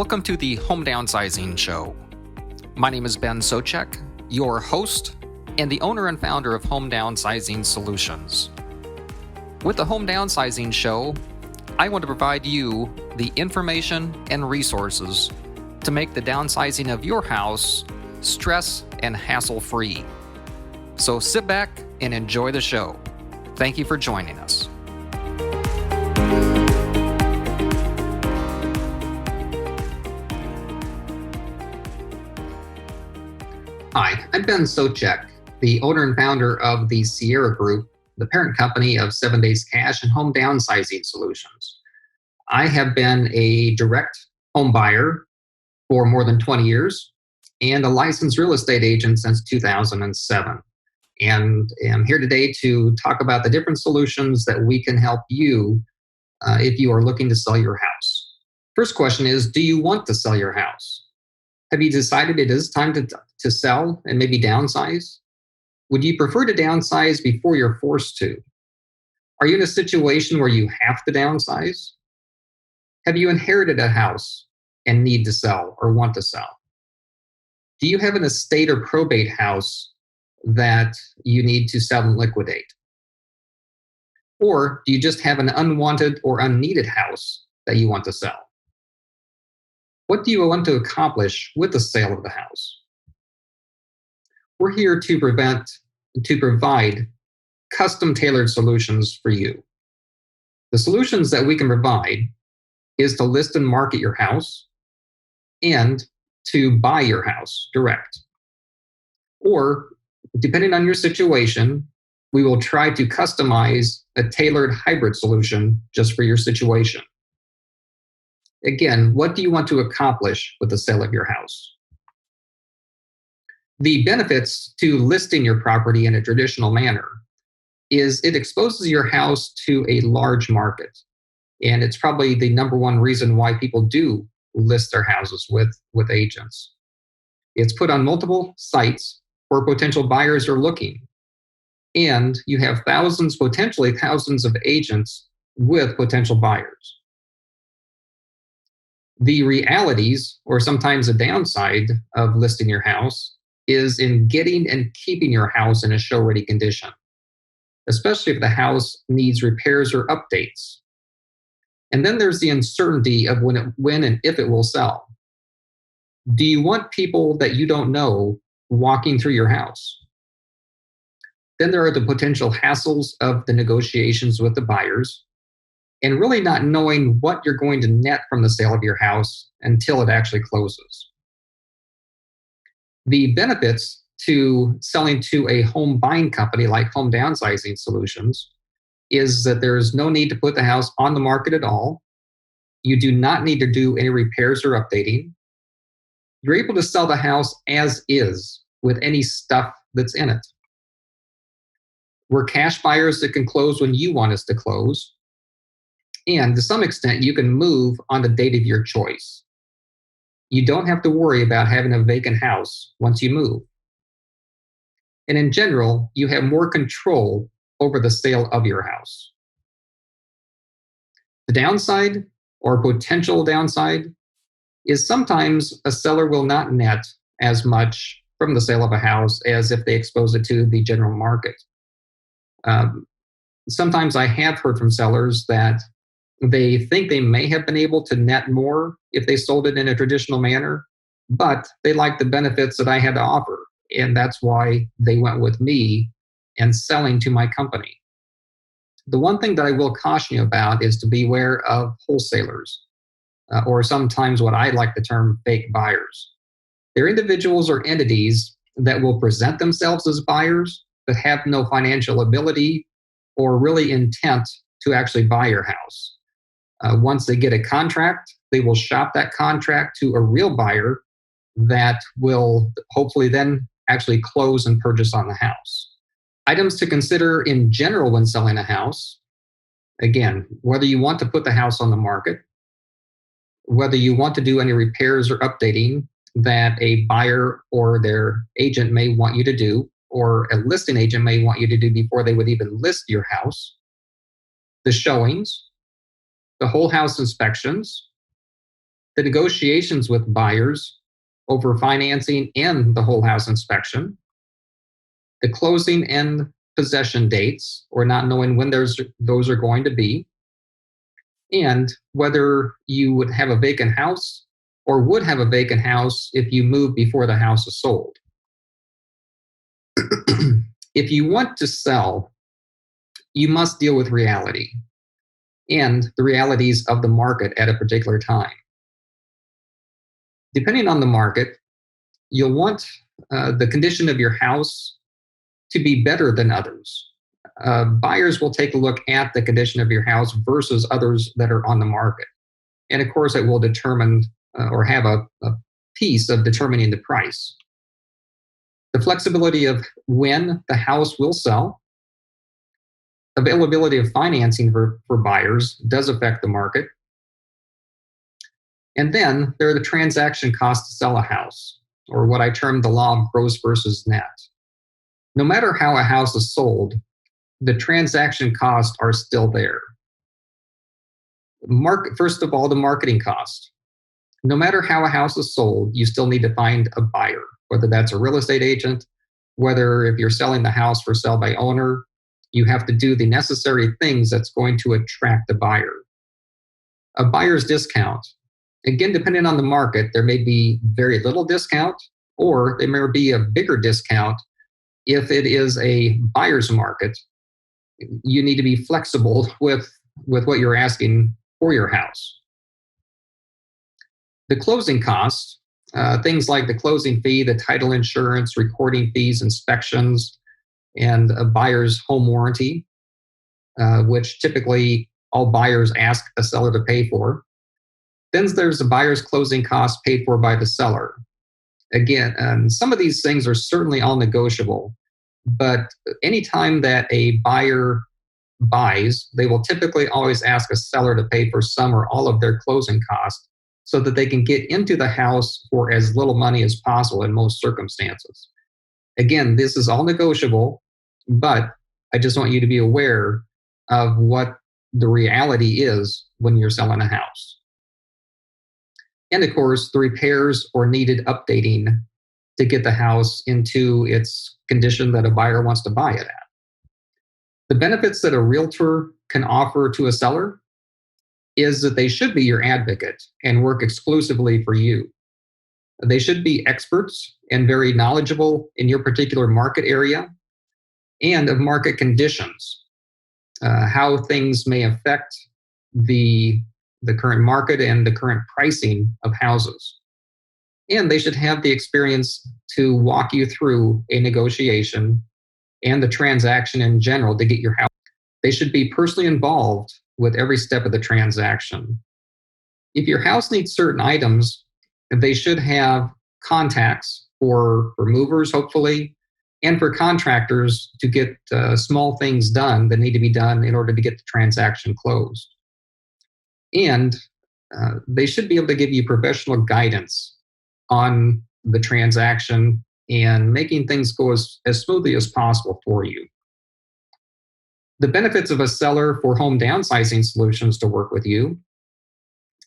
Welcome to the Home Downsizing Show. My name is Ben Sochek, your host and the owner and founder of Home Downsizing Solutions. With the Home Downsizing Show, I want to provide you the information and resources to make the downsizing of your house stress and hassle-free. So sit back and enjoy the show. Thank you for joining us. Hi, I'm Ben Sochek, the owner and founder of the Sierra Group, the parent company of 7 Days Cash and Home Downsizing Solutions. I have been a direct home buyer for more than 20 years and a licensed real estate agent since 2007. And I'm here today to talk about the different solutions that we can help you if you are looking to sell your house. First question is, do you want to sell your house? Have you decided it is time to sell and maybe downsize? Would you prefer to downsize before you're forced to? Are you in a situation where you have to downsize? Have you inherited a house and need to sell or want to sell? Do you have an estate or probate house that you need to sell and liquidate? Or do you just have an unwanted or unneeded house that you want to sell? What do you want to accomplish with the sale of the house? We're here to provide custom-tailored solutions for you. The solutions that we can provide is to list and market your house and to buy your house direct. Or, depending on your situation, we will try to customize a tailored hybrid solution just for your situation. Again, what do you want to accomplish with the sale of your house? The benefits to listing your property in a traditional manner is it exposes your house to a large market. And it's probably the number one reason why people do list their houses with agents. It's put on multiple sites where potential buyers are looking. And you have potentially thousands of agents with potential buyers. The realities, or sometimes the downside of listing your house, is in getting and keeping your house in a show-ready condition, especially if the house needs repairs or updates. And then there's the uncertainty of when and if it will sell. Do you want people that you don't know walking through your house? Then there are the potential hassles of the negotiations with the buyers, and really not knowing what you're going to net from the sale of your house until it actually closes. The benefits to selling to a home buying company like Home Downsizing Solutions is that there's no need to put the house on the market at all. You do not need to do any repairs or updating. You're able to sell the house as is with any stuff that's in it. We're cash buyers that can close when you want us to close. And to some extent, you can move on the date of your choice. You don't have to worry about having a vacant house once you move. And in general, you have more control over the sale of your house. The downside, or potential downside, is sometimes a seller will not net as much from the sale of a house as if they expose it to the general market. Sometimes I have heard from sellers that they think they may have been able to net more if they sold it in a traditional manner, but they like the benefits that I had to offer. And that's why they went with me and selling to my company. The one thing that I will caution you about is to beware of wholesalers, or sometimes what I like the term fake buyers. They're individuals or entities that will present themselves as buyers, but have no financial ability or really intent to actually buy your house. Once they get a contract, they will shop that contract to a real buyer that will hopefully then actually close and purchase on the house. Items to consider in general when selling a house, again, whether you want to put the house on the market, whether you want to do any repairs or updating that a buyer or their agent may want you to do, or a listing agent may want you to do before they would even list your house, the showings, the whole house inspections, the negotiations with buyers over financing and the whole house inspection, the closing and possession dates, or not knowing when those are going to be, and whether you would have a vacant house or would have a vacant house if you move before the house is sold. If you want to sell, you must deal with reality and the realities of the market at a particular time. Depending on the market, you'll want the condition of your house to be better than others. Buyers will take a look at the condition of your house versus others that are on the market. And of course, it will determine or have a piece of determining the price. The flexibility of when the house will sell, availability of financing for buyers does affect the market. And then there are the transaction costs to sell a house, or what I term the law of gross versus net. No matter how a house is sold, the transaction costs are still there. First of all, the marketing cost. No matter how a house is sold, you still need to find a buyer, whether that's a real estate agent, whether if you're selling the house for sale by owner, you have to do the necessary things that's going to attract the buyer. A buyer's discount. Again, depending on the market, there may be very little discount, or there may be a bigger discount. If it is a buyer's market, you need to be flexible with what you're asking for your house. The closing costs, things like the closing fee, the title insurance, recording fees, inspections, and a buyer's home warranty, which typically all buyers ask a seller to pay for. Then there's the buyer's closing costs paid for by the seller. Again, some of these things are certainly all negotiable, but anytime that a buyer buys, they will typically always ask a seller to pay for some or all of their closing costs so that they can get into the house for as little money as possible in most circumstances. Again, this is all negotiable, but I just want you to be aware of what the reality is when you're selling a house. And of course, the repairs or needed updating to get the house into its condition that a buyer wants to buy it at. The benefits that a realtor can offer to a seller is that they should be your advocate and work exclusively for you. They should be experts and very knowledgeable in your particular market area and of market conditions, how things may affect the current market and the current pricing of houses. And they should have the experience to walk you through a negotiation and the transaction in general to get your house. They should be personally involved with every step of the transaction. If your house needs certain items, they should have contacts for movers, hopefully, and for contractors to get small things done that need to be done in order to get the transaction closed. And they should be able to give you professional guidance on the transaction and making things go as smoothly as possible for you. The benefits of a seller for Home Downsizing Solutions to work with you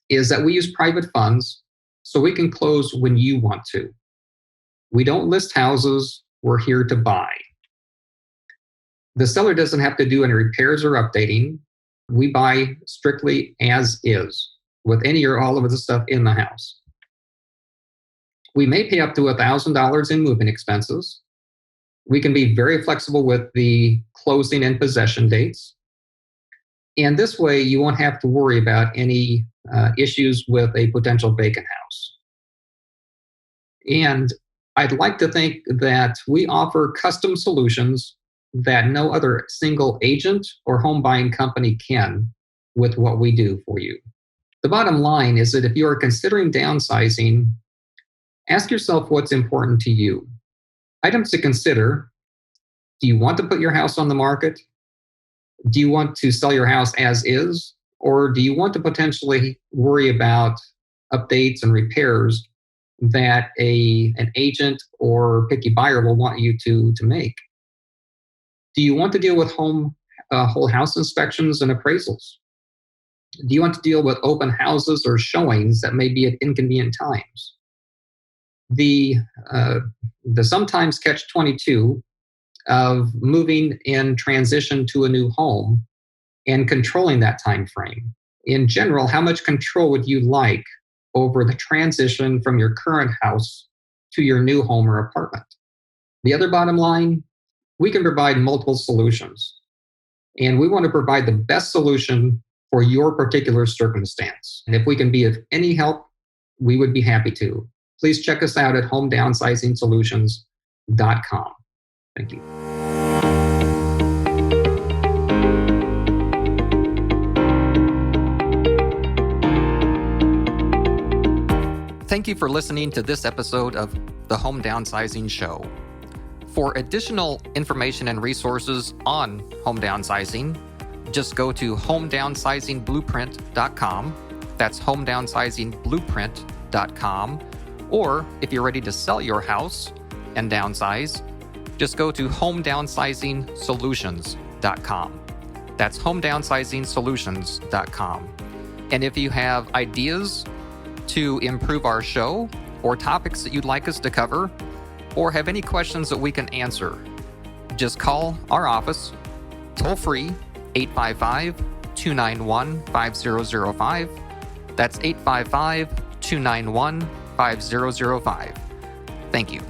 is that we use private funds so we can close when you want to. We don't list houses, we're here to buy. The seller doesn't have to do any repairs or updating. We buy strictly as is, with any or all of the stuff in the house. We may pay up to $1,000 in moving expenses. We can be very flexible with the closing and possession dates. And this way, you won't have to worry about any issues with a potential vacant house. And I'd like to think that we offer custom solutions that no other single agent or home buying company can with what we do for you. The bottom line is that if you are considering downsizing, ask yourself what's important to you. Items to consider: do you want to put your house on the market? Do you want to sell your house as is? Or do you want to potentially worry about updates and repairs that an agent or picky buyer will want you to make? Do you want to deal with whole house inspections and appraisals? Do you want to deal with open houses or showings that may be at inconvenient times? The, uh, the sometimes catch 22 of moving in transition to a new home and controlling that time frame. In general, how much control would you like over the transition from your current house to your new home or apartment? The other bottom line, we can provide multiple solutions, and we want to provide the best solution for your particular circumstance. And if we can be of any help, we would be happy to. Please check us out at homedownsizing.solutions.com. Thank you. Thank you for listening to this episode of the Home Downsizing Show. For additional information and resources on home downsizing, just go to homedownsizing.blueprint.com. That's homedownsizing.blueprint.com. Or if you're ready to sell your house and downsize, just go to homedownsizing.solutions.com. That's homedownsizing.solutions.com. And if you have ideas to improve our show or topics that you'd like us to cover, or have any questions that we can answer, just call our office toll free 855-291-5005. That's 855-291-5005. Thank you.